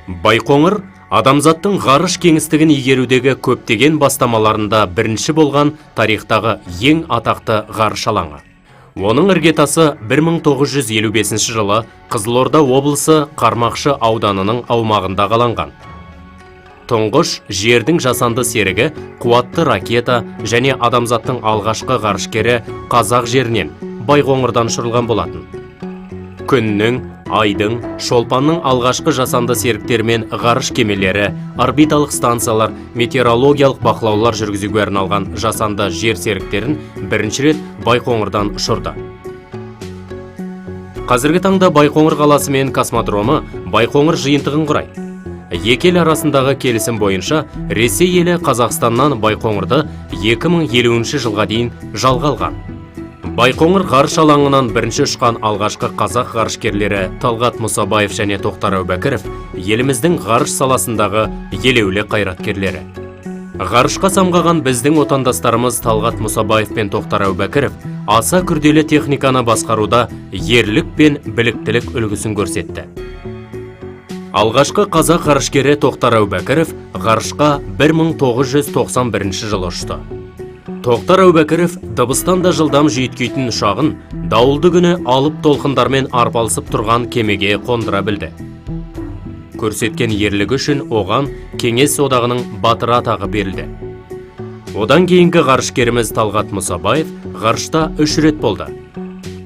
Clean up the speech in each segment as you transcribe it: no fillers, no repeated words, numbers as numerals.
Байқоңыр адамзаттың ғарыш кеңістігін игерудегі көптеген бастамаларында бірінші болған тарихтағы ең атақты ғарыш алаңы. Оның іргетасы 1955 жылы Қызылорда облысы Қармақшы ауданының аумағында қаланған. Тұңғыш жердің жасанды серігі, қуатты ракета және адамзаттың алғашқы ғарышкері Қазақ жерінен Байқоңырдан ұшырылған болатын. Күннің, айдың, шолпанның алғашқы жасанды серіктермен ғарыш кемелері, орбиталық станциялар, метеорологиялық бақылаулар жүргізуге арналған жасанды жер серіктерін бірінші рет Байқоңырдан ұшырды. Қазіргі таңда Байқоңыр қаласы мен космодромы Байқоңыр жиынтығын құрайды. Екі ел арасындағы келісім бойынша Ресей елі Қазақстаннан Байқоңырды 2050 жылға дейін жалға алған. Байқоңыр ғарыш алаңынан бірінші ұшқан алғашқы қазақ ғарышкерлері Талғат Мұсабаев және Тоқтар Әубәкіров еліміздің ғарыш саласындағы елеулі қайраткерлері. Ғарышқа самғаған біздің отандастарымыз Талғат Мұсабаев пен Тоқтар Әубәкіров аса күрделі техниканы басқаруда ерлік пен біліктілік үлгісін көрсетті. Алғашқы қазақ ғарышкері Тоқтар Әубәкіров ғарышқа 1991 жылы ұшты. Тоқтар Әубәкіров дыбыстан да жылдам жүйткейтін ұшағын дауылды күні алып толқындармен арпалысып тұрған кемеге қондыра білді. Көрсеткен ерлігі үшін оған Кеңес одағының батыры атағы берілді. Одан кейінгі ғарышкеріміз Талғат Мұсабаев ғарышта 3 рет болды.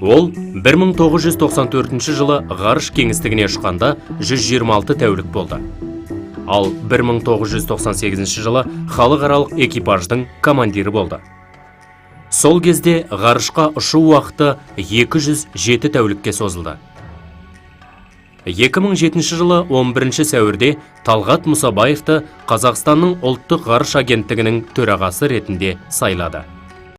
Ол 1994 жылы ғарыш кеңістігіне ұшқанда 126 тәулік болды. Ал 1998 жылы халықаралық экипаждың командирі болды. Сол кезде ғарышқа ұшу уақыты 207 тәулікке созылды. 2007 жылы 11 сәуірде Талғат Мұсабаевты Қазақстанның ұлттық ғарыш агенттігінің төрағасы ретінде сайлады.